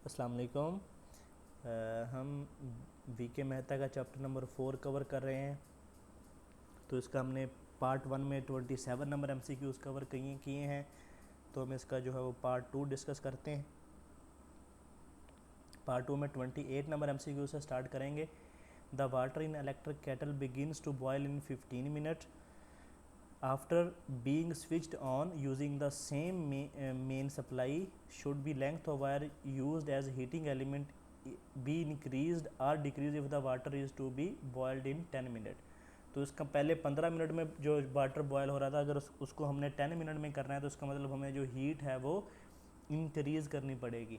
अस्सलाम वालेकुम। हम वी के मेहता का चैप्टर नंबर 4 कवर कर रहे हैं। तो इसका हमने पार्ट 1 में 27 नंबर MCQs कवर किए हैं। तो हम इसका जो है वो पार्ट 2 डिस्कस करते हैं। पार्ट 2 में 28 नंबर MCQ से स्टार्ट करेंगे। The water in electric kettle begins to boil in 15 minute after being switched on using the same main supply. Should be length of wire used as heating element be increased or decreased if the water is to be boiled in 10 minute. तो इसका पहले 15 minute में जो water boil हो रहा था, अगर उसको हमने 10 मिनट में करना है तो इसका मतलब हमें जो हीट है वो इंक्रीज़ करनी पड़ेगी।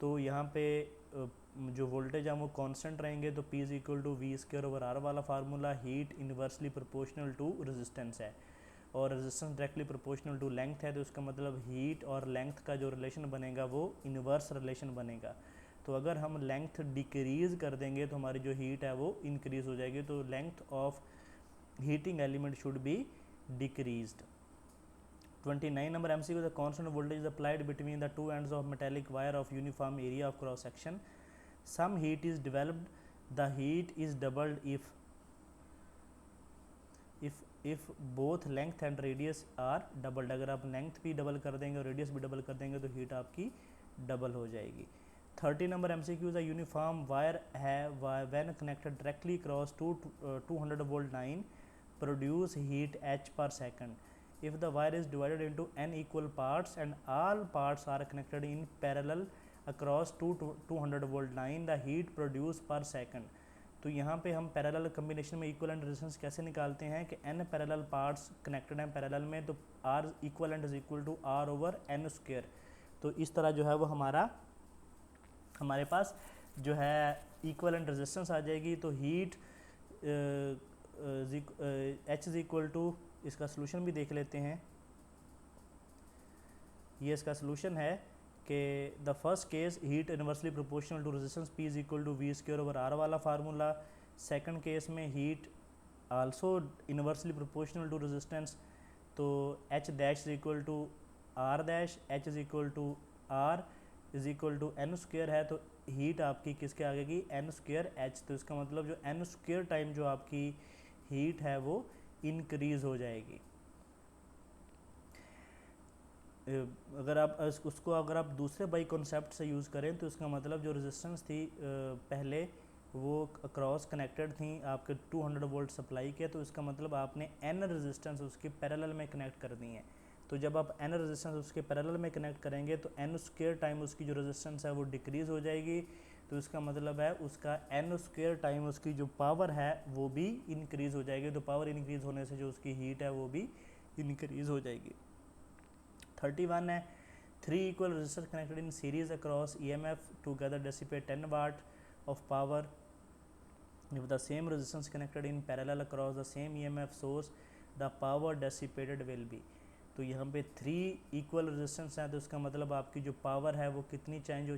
तो यहाँ पे जो वोल्टेज है वो कांस्टेंट रहेंगे। तो P is equal to V²/R वाला formula heat inversely proportional to resistance है और resistance directly proportional to length है। तो इसका मतलब हीट और लेंथ का जो रिलेशन बनेगा वो इन्वर्स रिलेशन बनेगा। तो अगर हम लेंथ डिक्रीज़ कर देंगे तो हमारी जो हीट है वो इंक्रीज़ हो जाएगी। तो length of heating element should be decreased. 29 number MCQ, the constant voltage is applied between the two ends of metallic wire of uniform area of cross section. Some heat is developed. The heat is doubled if both length and radius are doubled. अगर आप length भी double कर देंगे और radius भी double कर देंगे तो हीट आपकी डबल हो जाएगी। 30 number MCQ, the uniform wire when connected directly across 200 volt line produce heat H per second. If the wire is divided into n equal parts and all parts are connected in parallel across 200 volt line, the heat produced per second. तो यहाँ पे हम parallel combination में equivalent resistance कैसे निकालते हैं कि n parallel parts connected हैं पैरेलल में, तो R equivalent is equal to R/n²। तो इस तरह जो है वो हमारे पास जो है इक्वलेंट रेजिस्टेंस आ जाएगी। तो heat H is equal to, इसका सोल्यूशन भी देख लेते हैं। ये इसका सोल्यूशन है कि the first case heat inversely proportional to resistance P is equal to V²/R वाला फार्मूला। सेकंड केस में heat also inversely proportional to resistance, तो H dash is equal to R dash, H is equal to R is equal to n² है। तो heat आपकी किसके आगे की n²H। तो इसका मतलब जो n² टाइम जो आपकी हीट है वो इंक्रीज़ हो जाएगी। अगर आप उसको अगर आप दूसरे बाई कॉन्सेप्ट से यूज़ करें तो इसका मतलब जो रेजिस्टेंस थी पहले वो क्रॉस कनेक्टेड थी आपके 200 वोल्ट सप्लाई के, तो इसका मतलब आपने n रेजिस्टेंस उसके पैरेलल में कनेक्ट कर दी हैं। तो जब आप n रेजिस्टेंस उसके पैरेलल में कनेक्ट करेंगे तो n² टाइम उसकी जो रेजिस्टेंस है वो डिक्रीज़ हो जाएगी। तो इसका मतलब है उसका n² टाइम उसकी जो पावर है वो भी इंक्रीज़ हो जाएगी। तो पावर इंक्रीज़ होने से जो उसकी हीट है वो भी इंक्रीज़ हो जाएगी। 31 है 3 equal resistors connected in series across EMF together dissipate 10 watt of power. If the same resistance connected in parallel across the same EMF source, the power dissipated will be. तो यहाँ पे 3 equal resistance हैं तो इसका मतलब आपकी जो power है वो कितनी चेंज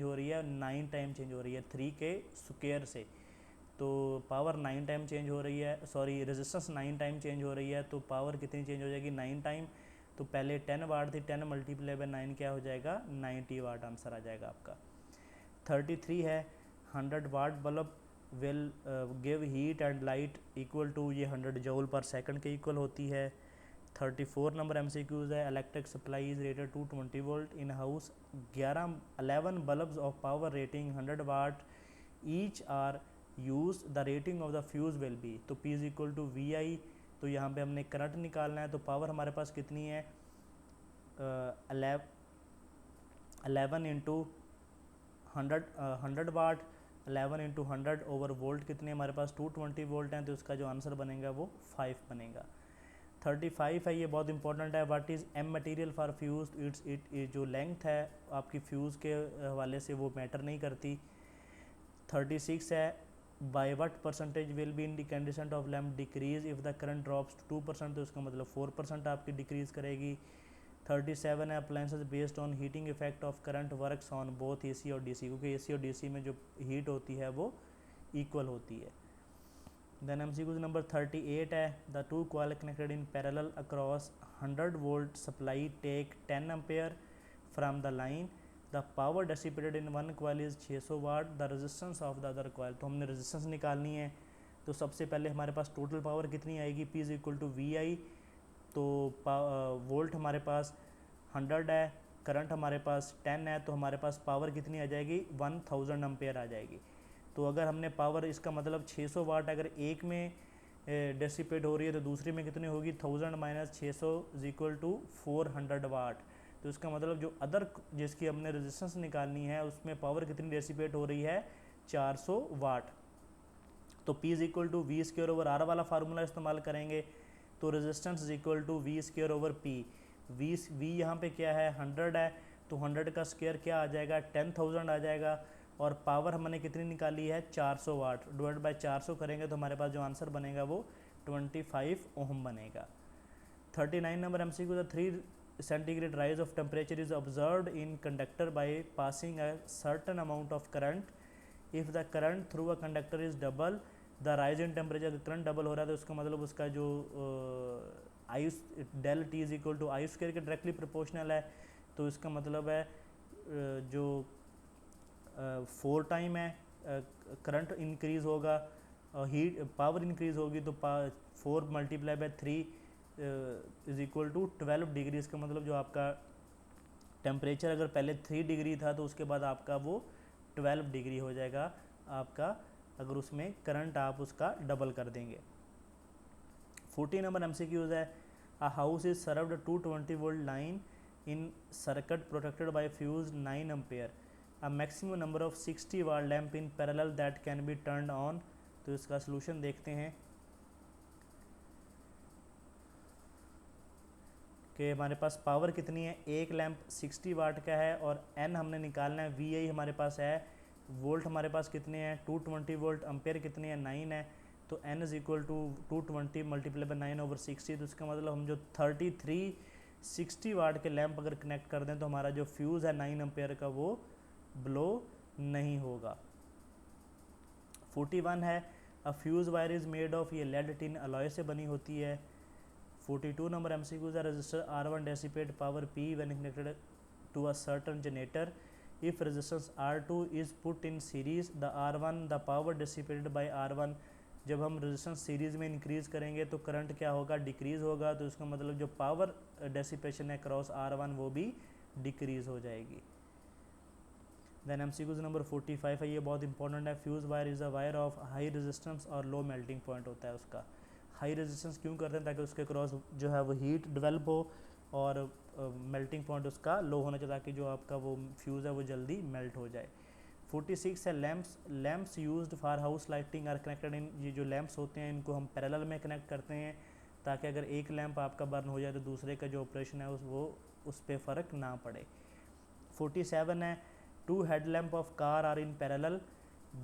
हो रही है, 9 टाइम चेंज हो रही है 3 के स्क्वायर से। तो पावर 9 टाइम चेंज हो रही है, सॉरी रेजिस्टेंस 9 टाइम चेंज हो रही है, तो पावर कितनी चेंज हो जाएगी 9 टाइम। तो पहले 10 वाट थी, 10 मल्टीप्लाई बाय 9 क्या हो जाएगा 90 वाट आंसर आ जाएगा आपका। 33 है 100 watt bulb will give heat and light equal to, ये 100 जूल पर सेकंड के इक्वल होती है। 34 नंबर MCQs है electric supply is rated to 20 volt in house 11 bulbs of power rating 100 watt each are use, the rating of the fuse will be. तो P is equal to VI। तो यहाँ पे हमने current निकालना है, तो power हमारे पास कितनी है 11 इंटू 100 वाट, 11 इंटू 100 ओवर वोल्ट कितने हमारे पास 220 वोल्ट हैं। तो इसका जो आंसर बनेगा वो 5 बनेगा। 35 है, ये बहुत इंपॉर्टेंट है, what is M material for fuse. It जो लेंथ है आपकी फ्यूज़ के हवाले से वो मैटर नहीं करती। 36 है by what percentage will be independent of lamp decrease if the current drops 2%। तो इसका मतलब 4% आपकी डिक्रीज़ करेगी। 37 है appliances based on heating effect of current works on both AC और DC, क्योंकि AC और DC में जो हीट होती है वो इक्वल होती है। देन MCQ नंबर 38 है the two coil connected in parallel across 100 volt supply take 10 ampere from the line, the power dissipated in one coil is 600 watt, the resistance of the other coil. तो हमने resistance निकालनी है, तो सबसे पहले हमारे पास total power कितनी आएगी, P is equal to V I. तो वोल्ट हमारे पास 100 है, करंट हमारे पास 10 है, तो हमारे पास पावर कितनी आ जाएगी, 1000 एम्पेयर आ जाएगी। तो अगर हमने पावर, इसका मतलब 600 वाट अगर एक में डेसिपेट हो रही है तो दूसरी में कितनी होगी, 1000 minus 600 is equal to 400 watt. तो इसका मतलब जो अदर जिसकी हमने रेजिस्टेंस निकालनी है उसमें पावर कितनी डेसिपेट हो रही है, 400 वाट। तो P is equal to we square over are वाला फार्मूला इस्तेमाल करेंगे। तो resistance is equal to we square over P. V यहाँ पे क्या है, 100 है, तो 100 का स्क्वायर क्या आ जाएगा, 10,000 आ जाएगा। और पावर हमने कितनी निकाली है, 400 वाट, डिवाइड बाय 400 करेंगे तो हमारे पास जो आंसर बनेगा वो 25 ओम बनेगा। 39 number MCQ, the 3 centigrade rise of temperature is observed in conductor by passing a certain amount of current. If the current through a conductor is double the rise in temperature, अगर current double हो रहा है तो उसका मतलब उसका जो I del T is equal to I square के डायरेक्टली प्रोपोर्शनल है। तो इसका मतलब है जो 4 टाइम है करंट इंक्रीज़ होगा, हीट पावर इंक्रीज़ होगी, तो 4 multiply by 3 is equal to 12 degree. इसका मतलब जो आपका टेम्परेचर अगर पहले 3 डिग्री था तो उसके बाद आपका वो 12 डिग्री हो जाएगा आपका, अगर उसमें करंट आप उसका डबल कर देंगे। 14 नंबर MCQs है, a house is served 220 volt line in circuit protected by fuse 9 ampere, a maximum number of 60 watt lamp in parallel that can be turned on. तो इसका सलूशन देखते हैं कि हमारे पास पावर कितनी है, एक लैंप 60 वाट का है और एन हमने निकालना है, वी आई हमारे पास है, वोल्ट हमारे पास कितने हैं 220 वोल्ट, एम्पेयर कितने हैं 9 है, तो n is equal to 220 multiply by 9 over 60। तो इसका मतलब हम जो 33 60 वाट के लैंप अगर कनेक्ट कर दें तो हमारा जो फ्यूज़ है 9 एम्पेयर का वो ब्लो नहीं होगा। 41 है, a fuse wire is made of, ये लेड टिन अलॉय से बनी होती है। 42 number MCQs are resistor R1 dissipate power P when connected to a certain generator. If resistance R2 is put in series, the R1 the power dissipated by R1, जब हम resistance series में increase करेंगे तो current क्या होगा, decrease होगा। तो इसका मतलब जो पावर डेसिपेशन है क्रॉस R1 वो भी डिक्रीज़ हो जाएगी। देन MCQs नंबर 45 है, ये बहुत इंपॉर्टेंट है, fuse wire is a wire of high resistance और लो मेल्टिंग पॉइंट होता है उसका। हाई रेजिस्टेंस क्यों करते हैं, ताकि उसके क्रॉस जो है वो हीट डेवलप हो और मेल्टिंग पॉइंट उसका लो होना चाहिए ताकि जो आपका वो फ्यूज़ है वो जल्दी मेल्ट हो जाए। 46 है, lamps used for house lighting are connected in, ये जो लैम्प्स होते हैं इनको हम पैरेलल में कनेक्ट करते हैं ताकि अगर एक लैम्प आपका बर्न हो जाए तो दूसरे का जो ऑपरेशन है उस पर फ़र्क ना पड़े। 47 है, 2 headlamp of car are in parallel,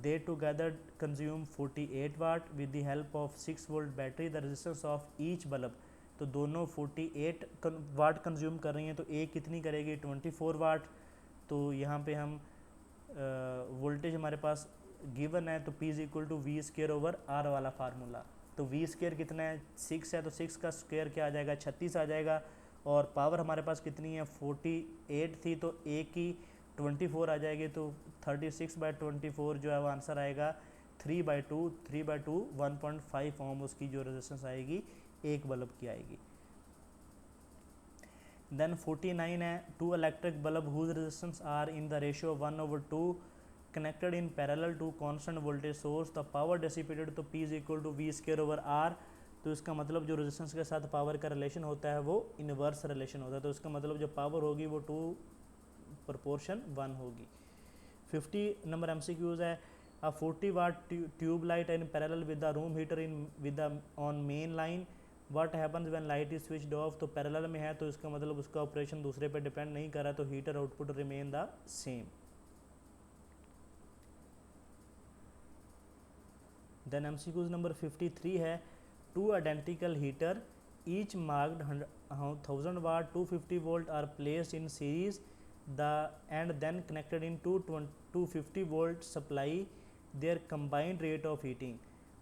they together consume 48 watt with the help of 6 volt battery, the resistance of each bulb। तो दोनों 48 वाट कंज्यूम कर रही हैं तो एक कितनी करेगी 24 वाट। तो यहाँ पे हम वोल्टेज हमारे पास गिवन है, तो P is equal to v square over are वाला फार्मूला। तो वी स्क्वेयर कितना है 6 है, तो 6 का स्क्वेयर क्या आ जाएगा 36 आ जाएगा। और पावर हमारे पास कितनी है 48 थी तो एक की 24 आ जाएगी, तो 36/24 जो है वो आंसर आएगा 3/2 1.5 ओम उसकी जो रेजिस्टेंस आएगी एक बल्ब की आएगी। देन 49 है, 2 electric bulb whose resistance are in the ratio 1/2 connected in parallel to constant voltage source, the power dissipated, तो P is equal to we square over r. तो इसका मतलब जो रेजिस्टेंस के साथ पावर का रिलेशन होता है वो इनवर्स रिलेशन होता है, तो इसका मतलब जो पावर होगी वो 2 proportion 1 होगी। 50 नंबर MCQs है, a 40 watt tube light in parallel with the room heater in with the on main line, what happens when light is switched off। तो पैरेलल में है तो इसका मतलब उसका ऑपरेशन दूसरे पे डिपेंड नहीं कर रहा, तो heater output remain the same. Then MCQs number 53 है, 2 identical heater each marked 1000 watt 250 volt are placed in series and then connected in 250 volt supply their combined rate of heating।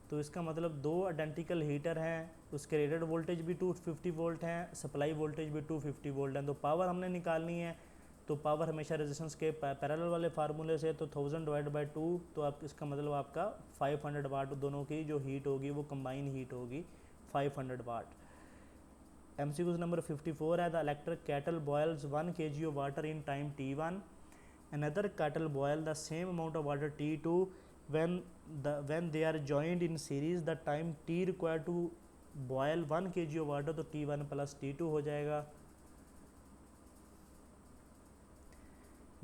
तो इसका मतलब 2 आइडेंटिकल हीटर हैं, उसके rated voltage भी 250 volt हैं, supply voltage भी 250 volt हैं। तो पावर हमने निकालनी है, तो पावर हमेशा रेजिस्टेंस के पैरेलल वाले फार्मूले से, तो 1000 डिवाइड बाई 2, तो आप इसका मतलब आपका 500 वाट दोनों की जो हीट होगी वो कंबाइन हीट होगी 500 वाट। MCQ नंबर 54 है, the electric kettle boils 1 kg of water in time T1, another kettle boil the same amount of water T2, when they are joined in series the time T required to boil 1 kg of water, तो T1 plus T2 हो जाएगा।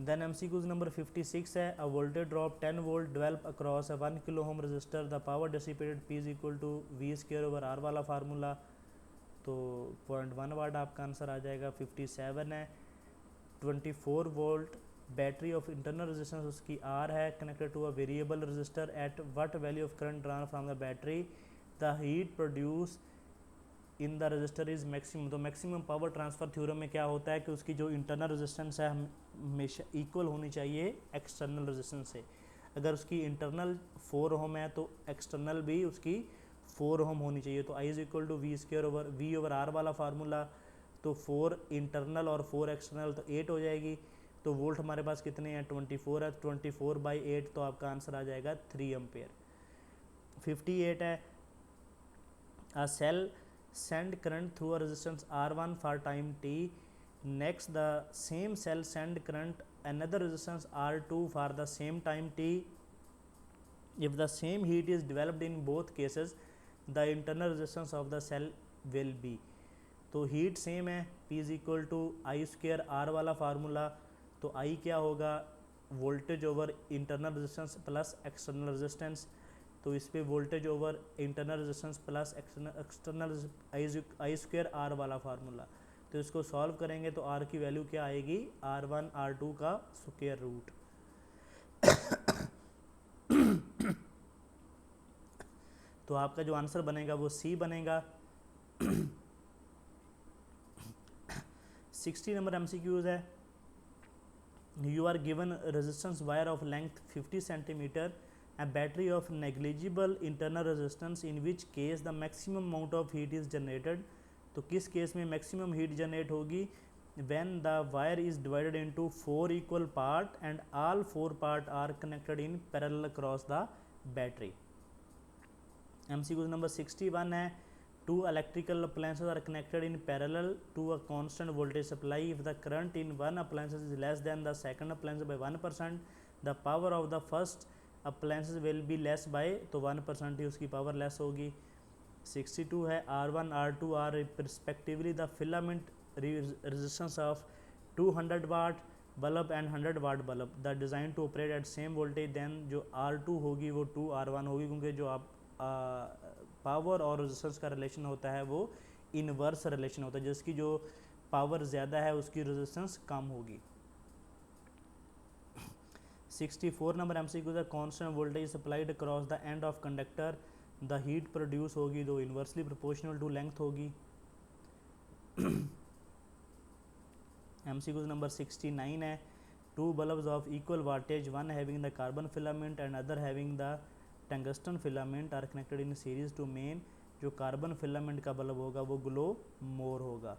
Then MCQ number 56 है, a voltage drop 10 volt develop across a 1 kilo ohm resistor, the power dissipated P is equal to V square over R वाला formula, तो 0.1 वाट आपका answer आ जाएगा। 57 है, 24 volt battery of internal resistance उसकी R है, connected to a variable resistor, at what value of current drawn from the battery the heat produce in the resistor is maximum. तो maximum power transfer theorem में क्या होता है कि उसकी जो इंटरनल रेजिस्टेंस है हमेशा इक्वल होनी चाहिए एक्सटर्नल रेजिस्टेंस से। अगर उसकी इंटरनल 4 ओम है तो एक्सटर्नल भी उसकी 4 ओम होनी चाहिए। तो I is equal to we square over V over are वाला फार्मूला, तो 4 इंटरनल और 4 एक्सटर्नल तो 8 हो जाएगी। तो वोल्ट हमारे पास कितने हैं 24 है, 24/8, तो आपका आंसर आ जाएगा 3 एम्पेयर। 58 है, a cell send current through a resistance R1 for time t, next the same cell send current another resistance R2 for the same time t, if the same heat is developed in both cases the internal resistance of the cell will be। तो heat same है, P is equal to i square r वाला formula, तो i क्या होगा voltage over internal resistance plus external resistance, तो इस पर voltage over internal resistance plus external i square r वाला फार्मूला। तो इसको सॉल्व करेंगे तो आर की वैल्यू क्या आएगी R1 R2 का स्क्वायर रूट। तो आपका जो आंसर बनेगा वो सी बनेगा। 60 नंबर MCQs है, you are given resistance wire of length 50 centimetre, a battery of negligible internal resistance in which case the maximum amount of heat is generated। तो किस केस में मैक्सिमम हीट जनरेट होगी when the wire is divided into 4 equal part and all 4 part are connected in parallel across the battery। MCQ number 61 है, two electrical appliances are connected in parallel to a constant voltage supply, if the current in one appliance is less than the second appliance by 1%, the power of the first appliances will be less by, तो 1% ही उसकी power less होगी। 62 है, R1 R2 are respectively the filament resistance of 200 watt bulb and 100 watt bulb, the design to operate at same voltage, then जो R2 होगी वो 2R1 होगी, क्योंकि जो आप पावर और रेजिस्टेंस का रिलेशन होता है वो इनवर्स रिलेशन होता है, जिसकी जो पावर ज़्यादा है उसकी रेजिस्टेंस कम होगी। 64 number MCQ the constant voltage supplied across the end of conductor, the heat produce होगी तो इनवर्सली प्रोपोर्शनल टू लेंथ होगी। MCQ नंबर 69 है, two bulbs of equal wattage, one having the carbon filament and other having the tungsten filament are connected in series to mains, जो carbon filament का bulb होगा वो glow more होगा।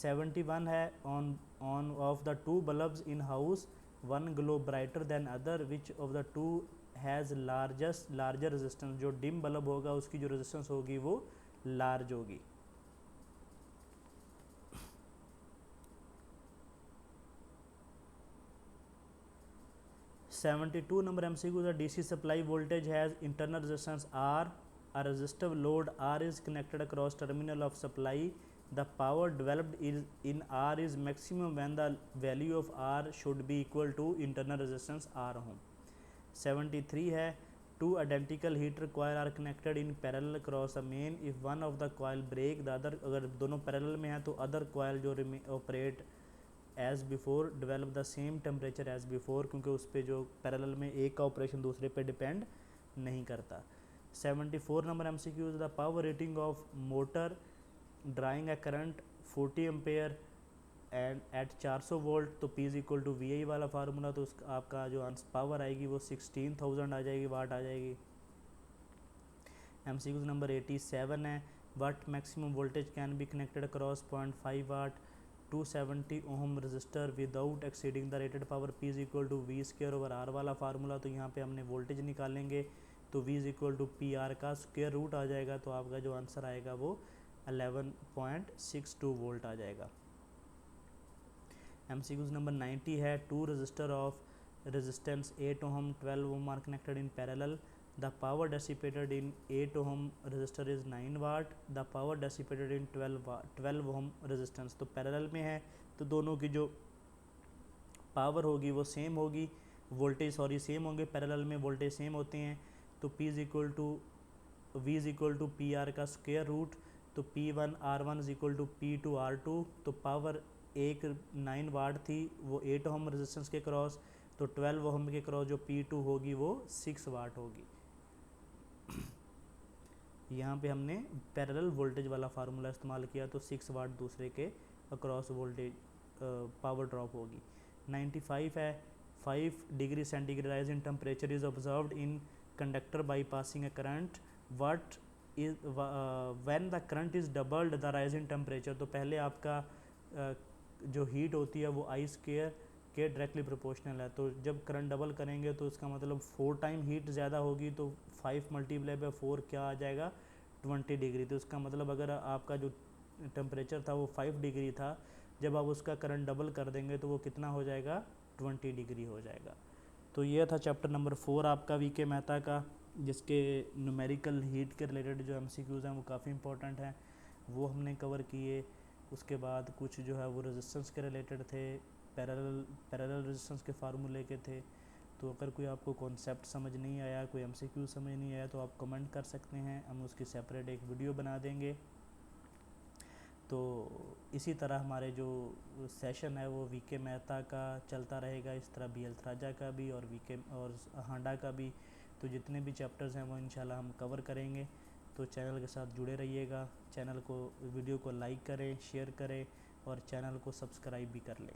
71 है, on of the two bulbs in house one glow brighter then other, which of the to has larger resistance, जो dim bulb होगा उसकी जो रेजिस्टेंस होगी वो लार्ज होगी। (72) number MCQ, the DC supply voltage has internal resistance R, a resistive load R is connected across terminal of supply, the power developed in R is maximum when the value of R should be equal to internal resistance R ohm। 73 है, two identical heater coil are connected in parallel across a main, if one of the coil break the other, अगर दोनों parallel में हैं तो other coil जो operate as before develop the same temperature as before, क्योंकि उस पर जो पैरेलल में एक का ऑपरेशन दूसरे पे डिपेंड नहीं करता। 74 number MCQ, the power rating of motor drawing a current 40 ampere and at 400 volt, तो P is equal to VI वाला फार्मूला, तो उसका आपका जो पावर आएगी वो 16,000 आ जाएगी, वाट आ जाएगी। MCQ नंबर 87 है, what maximum voltage can be connected across 0.5 watt, 270 ohm resistor without exceeding the rated power P is equal to v square over are वाला फार्मूला, तो यहाँ पे हमने वोल्टेज निकालेंगे तो V is equal to p r का square root आ जाएगा, तो आपका जो आंसर आएगा वो 11.62 वोल्ट आ जाएगा। MCQs नंबर 90 है, two resistor of resistance 8 ohm 12 ohm are connected in parallel. The power dissipated in 8 ohm resistor is 9 watt. The power dissipated in 12 ohm resistance, तो पैरेलल में है तो दोनों की जो पावर होगी वो सेम होगी, वोल्टेज सेम होंगे, पैरेलल में वोल्टेज सेम होते हैं, तो P is equal to V is equal to p r का स्क्वायर रूट, तो P1 R1 is equal to P2 R2, तो पावर एक 9 वाट थी वो 8 ओम रेजिस्टेंस के क्रॉस, तो 12 ओम के क्रॉस जो P2 होगी वो 6 वाट होगी। यहाँ पे हमने पैरेलल वोल्टेज वाला फार्मूला इस्तेमाल किया, तो 6 वाट दूसरे के अक्रॉस वोल्टेज पावर ड्रॉप होगी। 95 है, 5 degree centigrade rise in temperature is observed in conductor by passing A current, what is when the current is doubled the rise in temperature, तो पहले आपका जो हीट होती है वो आई स्क्वायर के डायरेक्टली प्रोपोर्शनल है, तो जब करंट डबल करेंगे तो इसका मतलब 4 टाइम हीट ज़्यादा होगी, तो 5 मल्टीप्लाई बाई 4 क्या आ जाएगा 20 डिग्री, तो इसका मतलब अगर आपका जो टेम्परेचर था वो 5 डिग्री था, जब आप उसका करंट डबल कर देंगे तो वो कितना हो जाएगा 20 डिग्री हो जाएगा। तो ये था चैप्टर नंबर 4 आपका वीके मेहता का, जिसके न्यूमेरिकल हीट के रिलेटेड जो MCQs हैं वो काफ़ी इंपॉर्टेंट हैं, वो हमने कवर किए। उसके बाद कुछ जो है वो रेजिस्टेंस के रिलेटेड थे, पैरेलल रेजिस्टेंस के फार्मूले के थे। तो अगर कोई आपको कॉन्सेप्ट समझ नहीं आया, कोई MCQ समझ नहीं आया, तो आप कमेंट कर सकते हैं, हम उसकी सेपरेट एक वीडियो बना देंगे। तो इसी तरह हमारे जो सेशन है वो वीके मेहता का चलता रहेगा, इस तरह BL थराजा का भी और वीके और हांडा का भी। तो जितने भी चैप्टर्स हैं वो इंशाल्लाह हम कवर करेंगे, तो चैनल के साथ जुड़े रहिएगा। चैनल को वीडियो को लाइक करें, शेयर करें और चैनल को सब्सक्राइब भी कर लें।